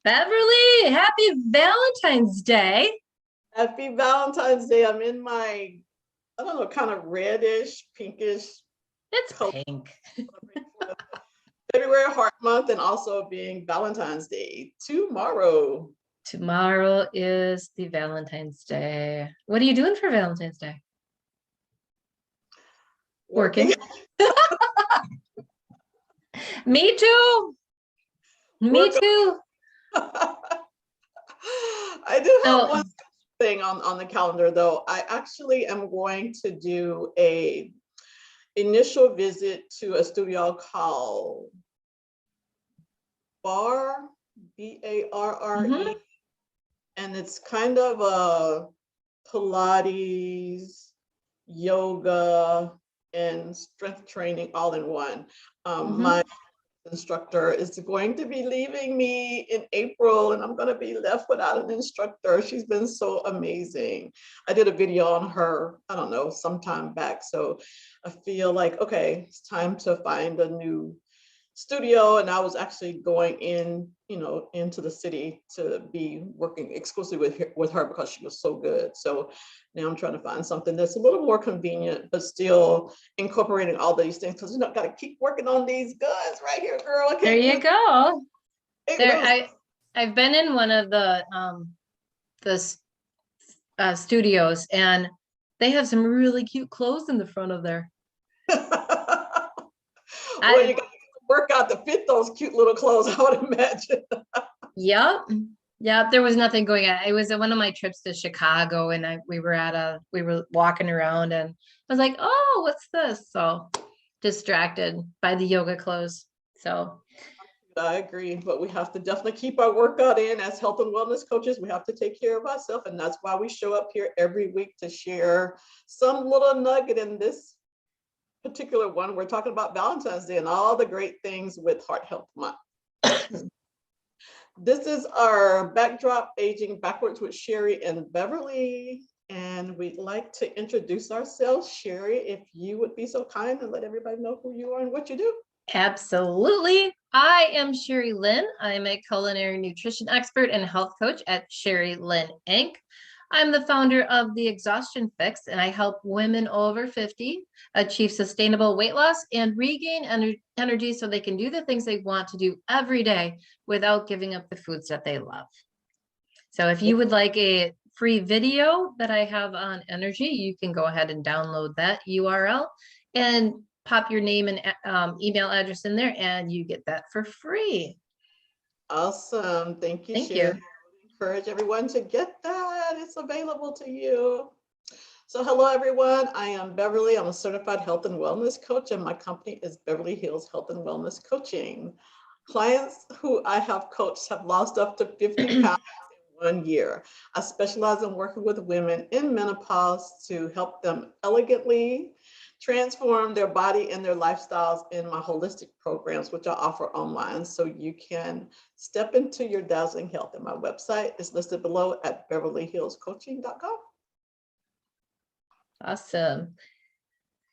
Beverly, happy Valentine's Day. Happy Valentine's Day. I'm in my, I don't know, kind of reddish, pinkish It's color. pink. February Heart Month and also being Valentine's Day tomorrow. Tomorrow is the Valentine's Day. What are you doing for Valentine's Day? Working. Me too. Me too. I do have one thing on the calendar though. I actually am going to do a initial visit to a studio called BARRE, and it's kind of a Pilates, yoga, and strength training all in one. My instructor is going to be leaving me in April, and I'm going to be left without an instructor. She's been so amazing. I did a video on her, I don't know, sometime back. So I feel like, okay, it's time to find a new studio. And I was actually going in, into the city to be working exclusively with her because she was so good. So now I'm trying to find something that's a little more convenient, but still incorporating all these things, because got to keep working on these guns right here, girl. There you go. I've been in one of the studios, and they have some really cute clothes in the front of there. Well, you got to work out to fit those cute little clothes, I would imagine. Yep. There was nothing going on. It was one of my trips to Chicago, and we were walking around, and I was like, oh, what's this? So distracted by the yoga clothes. So I agree, but we have to definitely keep our workout in. As health and wellness coaches, we have to take care of ourselves, and that's why we show up here every week to share some little nugget. In this particular one, we're talking about Valentine's Day and all the great things with Heart Health Month. This is our backdrop, Aging Backwards with Cherie and Beverly, and we'd like to introduce ourselves. Cherie, if you would be so kind and let everybody know who you are and what you do. Absolutely. I am Cherie Lynn. I'm a culinary nutrition expert and health coach at Cherie Lynn Inc. I'm the founder of The Exhaustion Fix, and I help women over 50 achieve sustainable weight loss and regain energy so they can do the things they want to do every day without giving up the foods that they love. So if you would like a free video that I have on energy, you can go ahead and download that URL and pop your name and email address in there, and you get that for free. Awesome. Thank you, Thank Cherie. you. Encourage everyone to get that. It's available to you. So hello, everyone. I am Beverly. I'm a certified health and wellness coach, and my company is Beverly Hills Health and Wellness Coaching. Clients who I have coached have lost up to 50 pounds in 1 year. I specialize in working with women in menopause to help them elegantly transform their body and their lifestyles in my holistic programs, which I offer online. So you can step into your dazzling health. And my website is listed below at beverlyhillscoaching.com. Awesome.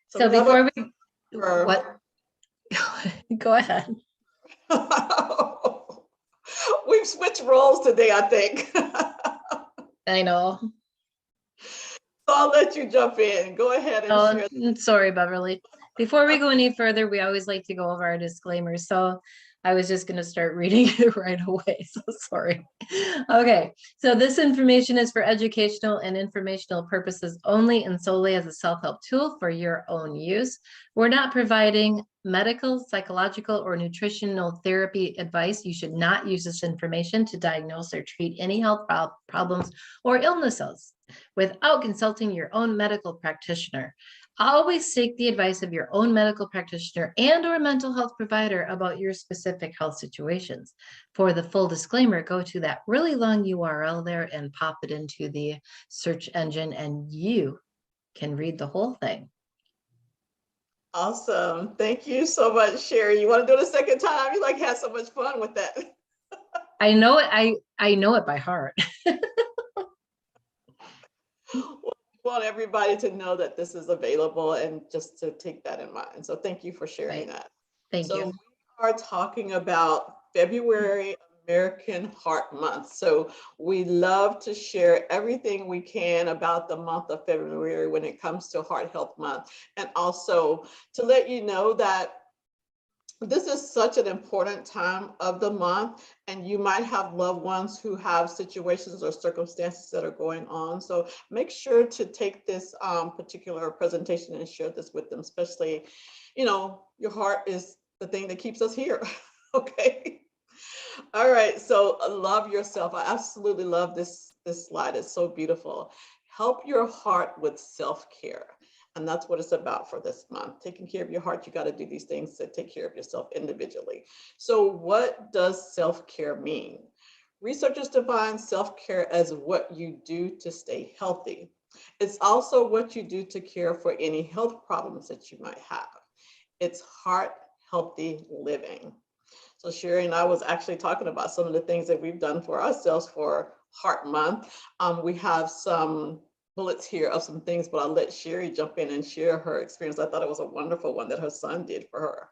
So before what? Go ahead. We've switched roles today, I think. I know. So I'll let you jump in. Go ahead and share. Sorry, Beverly. Before we go any further, we always like to go over our disclaimers. So I was just going to start reading it right away. So sorry. Okay. So this information is for educational and informational purposes only and solely as a self-help tool for your own use. We're not providing medical, psychological, or nutritional therapy advice. You should not use this information to diagnose or treat any health problems or illnesses without consulting your own medical practitioner. Always seek the advice of your own medical practitioner and or mental health provider about your specific health situations. For the full disclaimer, go to that really long URL there and pop it into the search engine, and you can read the whole thing. Awesome. Thank you so much, Cherie. You want to do it a second time? You had so much fun with that. I know it. I know it by heart. Well, I want everybody to know that this is available and just to take that in mind. So thank you for sharing that. Thank you. So we are talking about February American Heart Month. So we love to share everything we can about the month of February when it comes to Heart Health Month. And also to let you know that this is such an important time of the month, and you might have loved ones who have situations or circumstances that are going on. So make sure to take this particular presentation and share this with them, especially, your heart is the thing that keeps us here. Okay. All right. So love yourself. I absolutely love this slide. It's so beautiful. Help your heart with self-care. And that's what it's about for this month. Taking care of your heart, you got to do these things to take care of yourself individually. So what does self-care mean? Researchers define self-care as what you do to stay healthy. It's also what you do to care for any health problems that you might have. It's heart healthy living. So Cherie and I was actually talking about some of the things that we've done for ourselves for Heart Month. We have some bullets here of some things, but I'll let Cherie jump in and share her experience. I thought it was a wonderful one that her son did for her.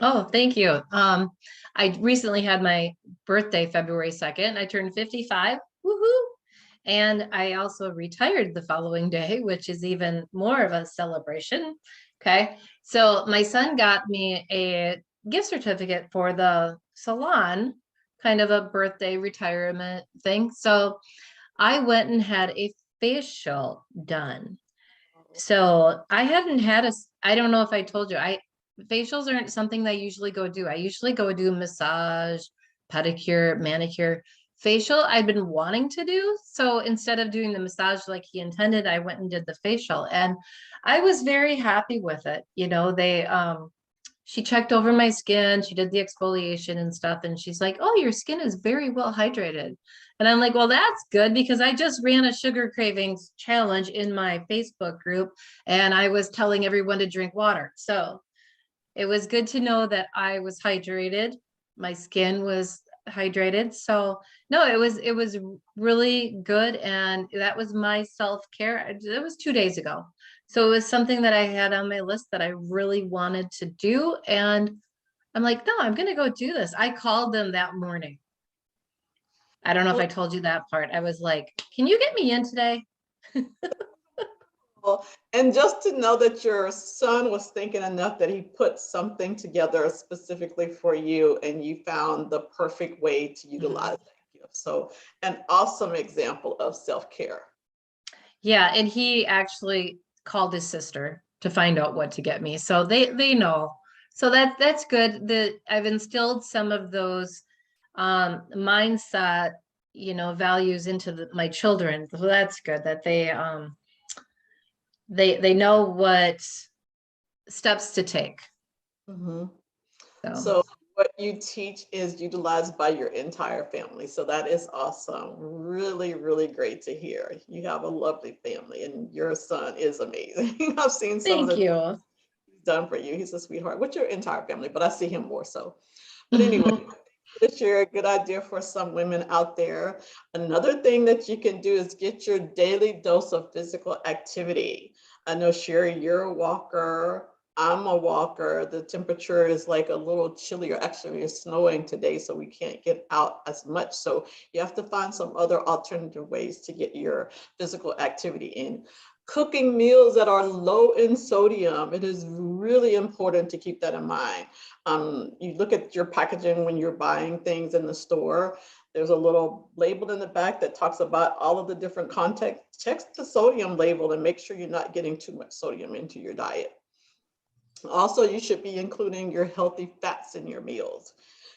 Oh, thank you. I recently had my birthday, February 2nd. I turned 55. Woohoo! And I also retired the following day, which is even more of a celebration. Okay. So my son got me a gift certificate for the salon, kind of a birthday retirement thing. So I went and had a facial done. So I hadn't had I don't know if I told you, facials aren't something that I usually go do. I usually go do massage, pedicure, manicure. Facial, I'd been wanting to do. So instead of doing the massage like he intended, I went and did the facial, and I was very happy with it. She checked over my skin, she did the exfoliation and stuff, and she's like, "Oh, your skin is very well hydrated." And I'm like, "Well, that's good because I just ran a sugar cravings challenge in my Facebook group and I was telling everyone to drink water." So it was good to know that I was hydrated. My skin was hydrated. So no, it was really good. And that was my self-care. It was 2 days ago. So it was something that I had on my list that I really wanted to do. And I'm like, no, I'm gonna go do this. I called them that morning. I don't know if I told you that part. I was like, can you get me in today? And just to know that your son was thinking enough that he put something together specifically for you and you found the perfect way to utilize that gift. So an awesome example of self-care. Yeah, and he actually called his sister to find out what to get me. So they know. So that's good. That I've instilled some of those mindset, values into my children. So that's good that they know what steps to take. Mhm. So So what you teach is utilized by your entire family. So that is awesome. Really, really great to hear. You have a lovely family and your son is amazing. I've seen some of thank the things you. he's done for you. He's a sweetheart with your entire family, but I see him more so. But anyway, this year, a good idea for some women out there. Another thing that you can do is get your daily dose of physical activity. I know, Cherie, you're a walker. I'm a walker. The temperature is like a little chillier. Actually, it's snowing today, so we can't get out as much. So you have to find some other alternative ways to get your physical activity in. Cooking meals that are low in sodium. It is really important to keep that in mind. You look at your packaging when you're buying things in the store. There's a little label in the back that talks about all of the different content. Check the sodium label and make sure you're not getting too much sodium into your diet. Also, you should be including your healthy fats in your meals.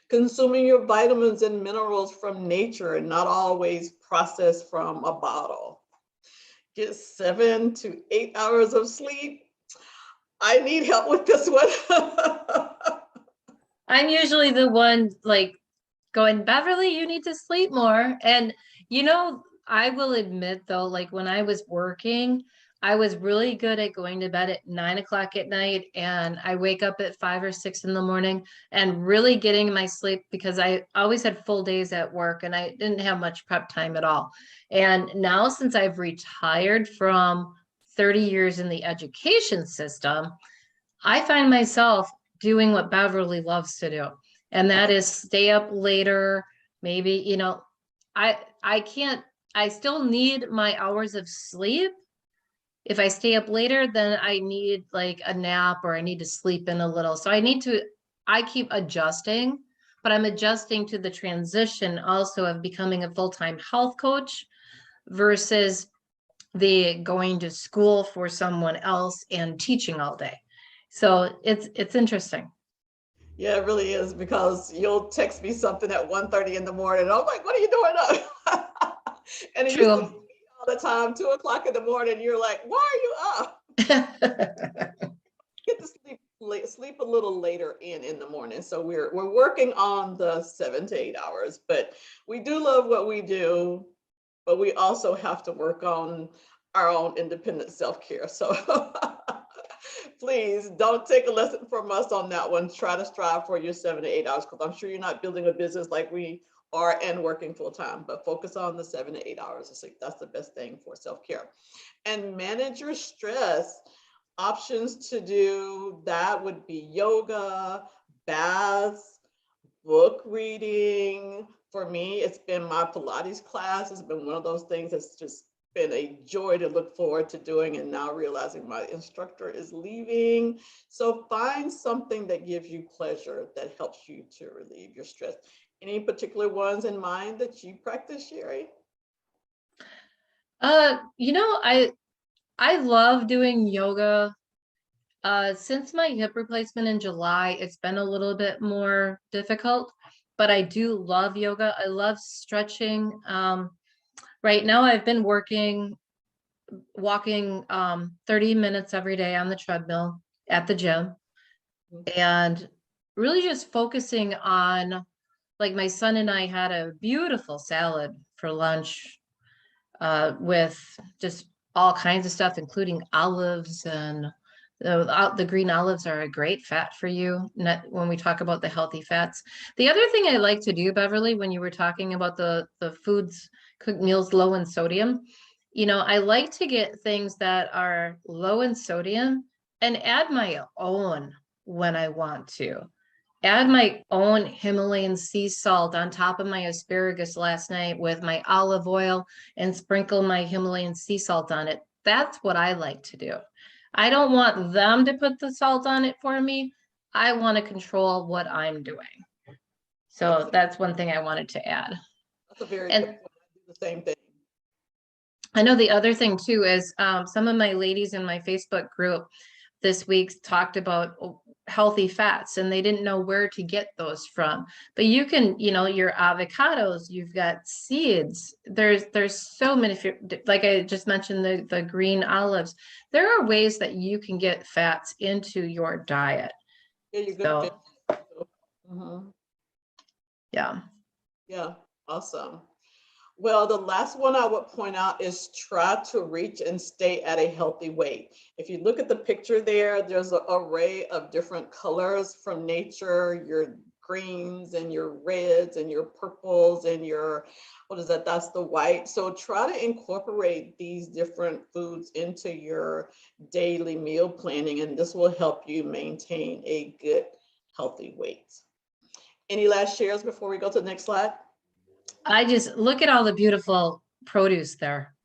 Consuming your vitamins and minerals from nature and not always processed from a bottle. Get 7 to 8 hours of sleep. I need help with this one. I'm usually the one like going, Beverly, you need to sleep more. And, I will admit though, like when I was working, I was really good at going to bed at 9 o'clock at night and I wake up at 5 or 6 in the morning and really getting my sleep because I always had full days at work and I didn't have much prep time at all. And now since I've retired from 30 years in the education system, I find myself doing what Beverly loves to do, and that is stay up later, maybe, you know, I can't, I still need my hours of sleep. If I stay up later, then I need like a nap or I need to sleep in a little. So I keep adjusting, but I'm adjusting to the transition also of becoming a full-time health coach versus the going to school for someone else and teaching all day. So it's interesting. Yeah, it really is, because you'll text me something at 1:30 in the morning. And I'm like, what are you doing up? And it used to be True. all the time, 2 o'clock in the morning. You're like, why are you up? Get to sleep a little later in the morning. So we're working on the 7 to 8 hours, but we do love what we do, but we also have to work on our own independent self-care. So please don't take a lesson from us on that one. Try to strive for your 7 to 8 hours, because I'm sure you're not building a business like we are and working full time, but focus on the 7 to 8 hours of sleep. That's the best thing for self-care. And manage your stress. Options to do that would be yoga, baths, book reading. For me, it's been my Pilates class. It's been one of those things that's just been a joy to look forward to doing, and now realizing my instructor is leaving. So find something that gives you pleasure, that helps you to relieve your stress. Any particular ones in mind that you practice, Cherie? You know, I love doing yoga. Since my hip replacement in July, it's been a little bit more difficult, but I do love yoga. I love stretching. Right now I've been walking 30 minutes every day on the treadmill at the gym, and really just focusing on, like, my son and I had a beautiful salad for lunch, with just all kinds of stuff, including olives, and the green olives are a great fat for you, when we talk about the healthy fats. The other thing I like to do, Beverly, when you were talking about the foods, cooked meals low in sodium, you know, I like to get things that are low in sodium and add my own when I want to. Add my own Himalayan sea salt on top of my asparagus last night with my olive oil and sprinkle my Himalayan sea salt on it. That's what I like to do. I don't want them to put the salt on it for me. I want to control what I'm doing. So that's one thing I wanted to add. That's a very And good point. I do the same thing. I know the other thing too is, some of my ladies in my Facebook group this week talked about healthy fats, and they didn't know where to get those from. But you can, you know, your avocados, you've got seeds. There's so many, like I just mentioned, the green olives. There are ways that you can get fats into your diet. Yeah, you're good fit. So yeah. Yeah, awesome. Well, the last one I would point out is try to reach and stay at a healthy weight. If you look at the picture there, there's an array of different colors from nature, your greens and your reds and your purples and your, what is that? That's the white. So try to incorporate these different foods into your daily meal planning, and this will help you maintain a good, healthy weight. Any last shares before we go to the next slide? I just look at all the beautiful produce there.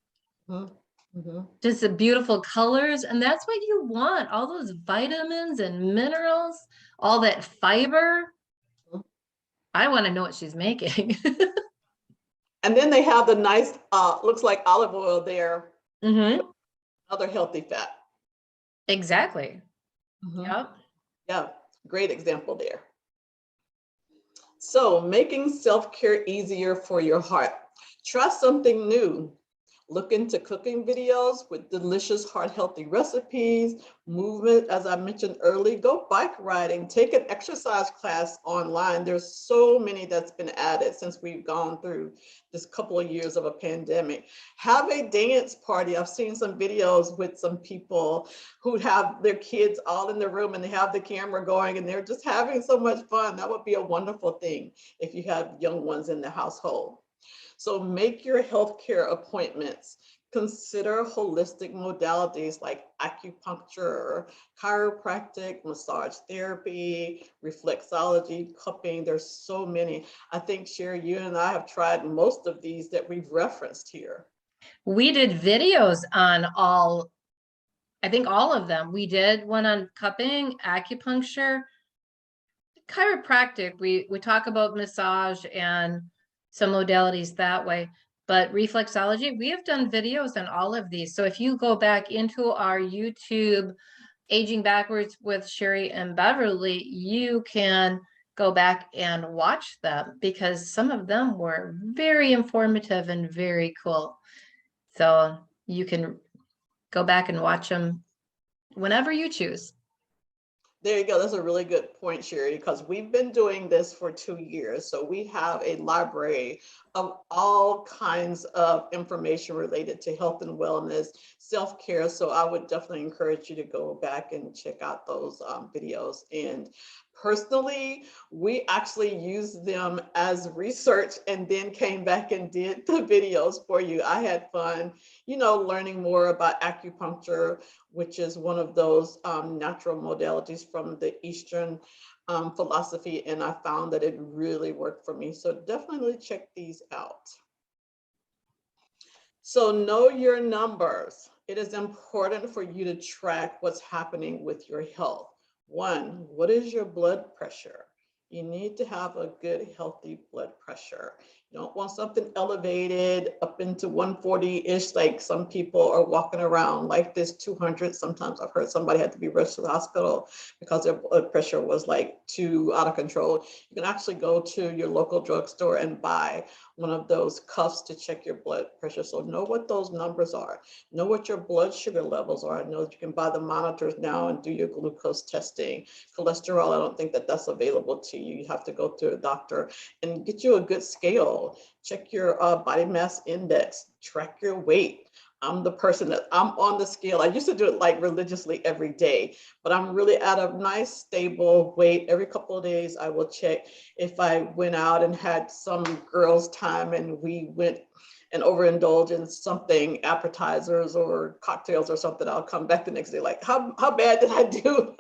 Just the beautiful colors. And that's what you want. All those vitamins and minerals, all that fiber. I want to know what she's making. And then they have the nice, looks like olive oil there. Another healthy fat. Exactly. Yep. Yeah, great example there. So making self-care easier for your heart. Try something new. Look into cooking videos with delicious heart-healthy recipes, movement, as I mentioned earlier, go bike riding, take an exercise class online. There's so many that's been added since we've gone through this couple of years of a pandemic. Have a dance party. I've seen some videos with some people who have their kids all in the room and they have the camera going and they're just having so much fun. That would be a wonderful thing if you have young ones in the household. So make your healthcare appointments, consider holistic modalities like acupuncture, chiropractic, massage therapy, reflexology, cupping. There's so many. I think, Cherie, you and I have tried most of these that we've referenced here. We did videos on all, I think all of them. We did one on cupping, acupuncture, chiropractic. We talk about massage and some modalities that way. But reflexology, we have done videos on all of these. So if you go back into our YouTube Aging Backwards with Cherie and Beverly, you can go back and watch them because some of them were very informative and very cool. So you can go back and watch them whenever you choose. There you go. That's a really good point, Cherie, because we've been doing this for 2 years. So we have a library of all kinds of information related to health and wellness, self-care. So I would definitely encourage you to go back and check out those videos. And personally, we actually used them as research and then came back and did the videos for you. I had fun, learning more about acupuncture, which is one of those natural modalities from the Eastern philosophy. And I found that it really worked for me. So definitely check these out. So know your numbers. It is important for you to track what's happening with your health. One, what is your blood pressure? You need to have a good, healthy blood pressure. You don't want something elevated up into 140-ish, like some people are walking around like this 200. Sometimes I've heard somebody had to be rushed to the hospital because their blood pressure was like too out of control. You can actually go to your local drugstore and buy one of those cuffs to check your blood pressure. So know what those numbers are. Know what your blood sugar levels are. I know that you can buy the monitors now and do your glucose testing. Cholesterol, I don't think that that's available to you. You have to go to a doctor and get you a good scale. Check your body mass index, track your weight. I'm the person that I'm on the scale. I used to do it like religiously every day, but I'm really at a nice stable weight. Every couple of days, I will check. If I went out and had some girls' time and we went and overindulge in something, appetizers or cocktails or something, I'll come back the next day like, how bad did I do?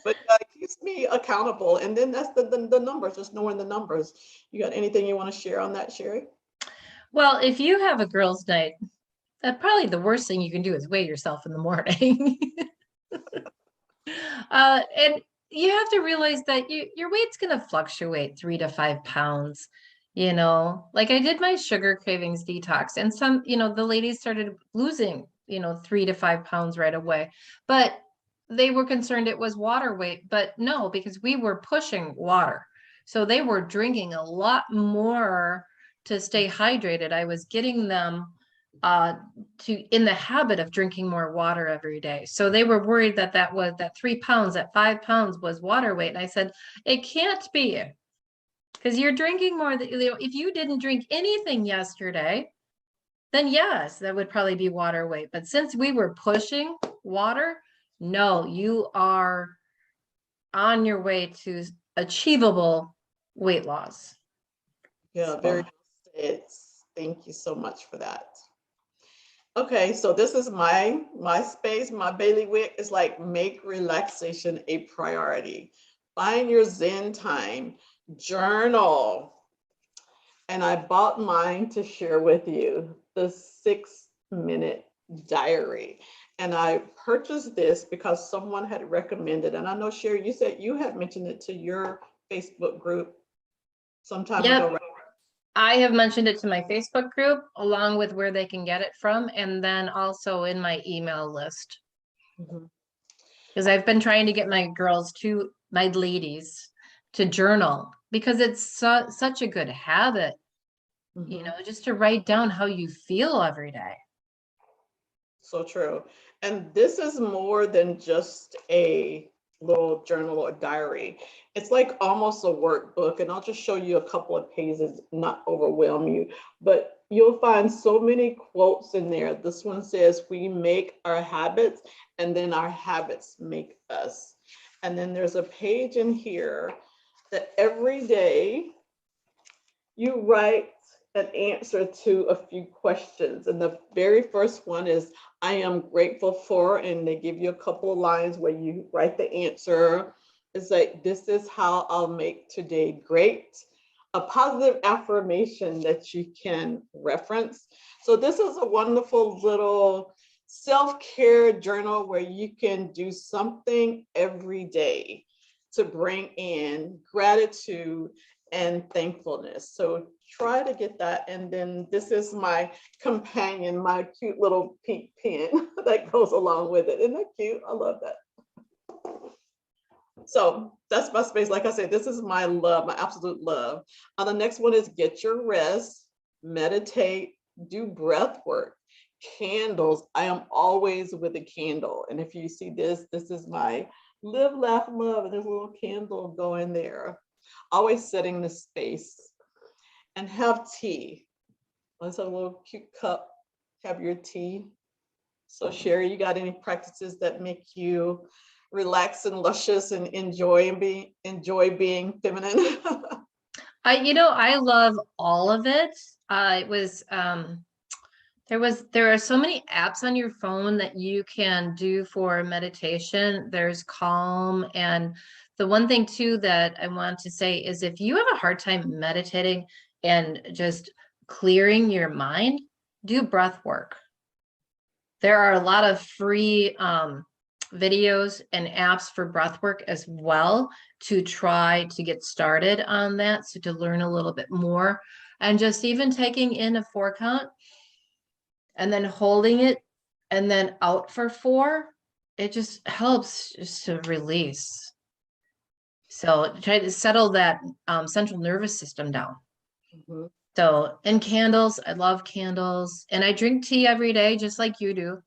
But it keeps me accountable. And then that's the numbers, just knowing the numbers. You got anything you want to share on that, Cherie? Well, if you have a girls' night, probably the worst thing you can do is weigh yourself in the morning. And you have to realize that your weight's going to fluctuate 3 to 5 pounds. Like I did my sugar cravings detox, and some, the ladies started losing, 3 to 5 pounds right away. But they were concerned it was water weight, but no, because we were pushing water. So they were drinking a lot more to stay hydrated. I was getting them in the habit of drinking more water every day. So they were worried that 3 pounds, that 5 pounds was water weight. And I said, it can't be, because you're drinking more. If you didn't drink anything yesterday, then yes, that would probably be water weight. But since we were pushing water, no, you are on your way to achievable weight loss. Yeah, very good. Thank you so much for that. Okay, so this is my space, my bailiwick is like make relaxation a priority. Find your Zen time, journal. And I bought mine to share with you, the 6-minute diary. And I purchased this because someone had recommended, and I know, Cherie, you said you had mentioned it to your Facebook group some time ago, right? I have mentioned it to my Facebook group along with where they can get it from, and then also in my email list. Because I've been trying to get my ladies to journal, because it's such a good habit, just to write down how you feel every day. So true. And this is more than just a little journal or diary. It's like almost a workbook, and I'll just show you a couple of pages, not overwhelm you, but you'll find so many quotes in there. This one says, we make our habits, and then our habits make us. And then there's a page in here that every day you write an answer to a few questions. And the very first one is, I am grateful for, and they give you a couple of lines where you write the answer. It's like, this is how I'll make today great. A positive affirmation that you can reference. So this is a wonderful little self-care journal where you can do something every day to bring in gratitude and thankfulness. So try to get that. And then this is my companion, my cute little pink pen that goes along with it. Isn't that cute? I love that. So that's my space. Like I said, this is my love, my absolute love. The next one is get your rest, meditate, do breath work, candles. I am always with a candle. And if you see this, this is my live, laugh, love. And there's a little candle going there. Always setting the space. And have tea. Let's have a little cute cup. Have your tea. So Cherie, you got any practices that make you relax and luscious and enjoy being feminine? I love all of it. There are so many apps on your phone that you can do for meditation. There's Calm. And the one thing too that I want to say is if you have a hard time meditating and just clearing your mind, do breath work. There are a lot of free videos and apps for breath work as well to try to get started on that. So to learn a little bit more and just even taking in a 4 count and then holding it and then out for 4, it just helps just to release. So try to settle that central nervous system down. Mm-hmm. So, and candles, I love candles, and I drink tea every day, just like you do.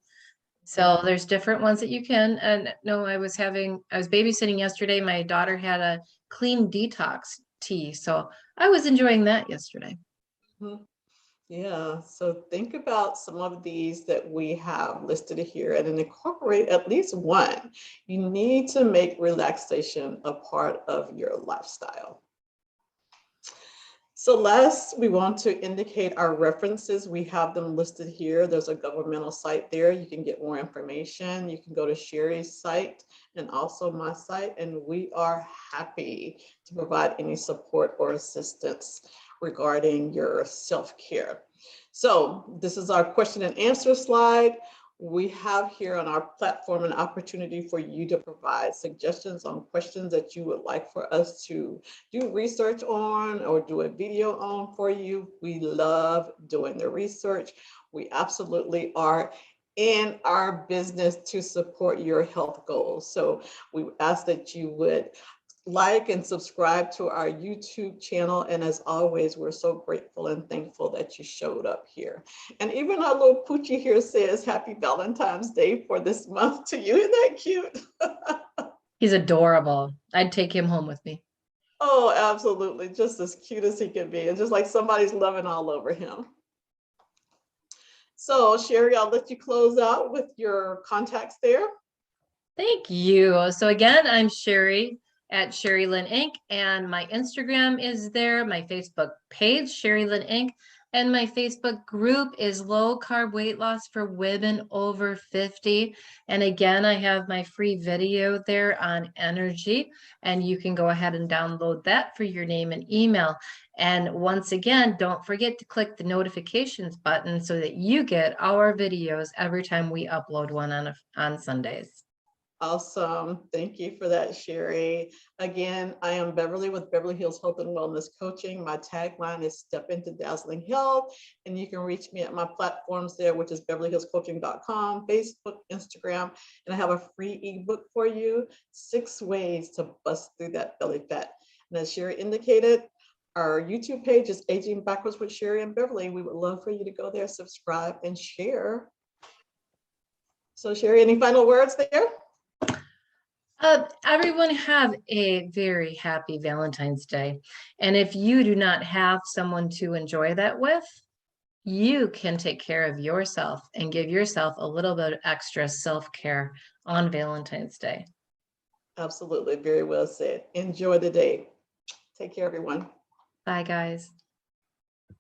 So there's different ones that you can. And no, I was babysitting yesterday. My daughter had a clean detox tea. So I was enjoying that yesterday. Mm-hmm. Yeah, so think about some of these that we have listed here and then incorporate at least one. You need to make relaxation a part of your lifestyle. So last, we want to indicate our references. We have them listed here. There's a governmental site there. You can get more information. You can go to Cherie's site and also my site, and we are happy to provide any support or assistance regarding your self-care. So this is our question and answer slide. We have here on our platform an opportunity for you to provide suggestions on questions that you would like for us to do research on or do a video on for you. We love doing the research. We absolutely are in our business to support your health goals. So we ask that you would like and subscribe to our YouTube channel. And as always, we're so grateful and thankful that you showed up here. And even our little Poochie here says happy Valentine's Day for this month to you. Isn't that cute? He's adorable. I'd take him home with me. Oh, absolutely. Just as cute as he can be. And just like somebody's loving all over him. So Cherie, I'll let you close out with your contacts there. Thank you. So again, I'm Cherie at Cherie Lynn Inc. And my Instagram is there, my Facebook page, Cherie Lynn Inc. And my Facebook group is Low Carb Weight Loss for Women Over 50. And again, I have my free video there on energy, and you can go ahead and download that for your name and email. And once again, don't forget to click the notifications button so that you get our videos every time we upload one on Sundays. Awesome. Thank you for that, Cherie. Again, I am Beverly with Beverly Hills Health and Wellness Coaching. My tagline is Step into Dazzling Health. And you can reach me at my platforms there, which is beverlyhillscoaching.com, Facebook, Instagram. And I have a free ebook for you, 6 ways to bust through that belly fat. And as Cherie indicated, our YouTube page is Aging Backwards with Cherie and Beverly. We would love for you to go there, subscribe, and share. So Cherie, any final words there? Everyone have a very happy Valentine's Day. And if you do not have someone to enjoy that with, you can take care of yourself and give yourself a little bit of extra self-care on Valentine's Day. Absolutely. Very well said. Enjoy the day. Take care, everyone. Bye, guys.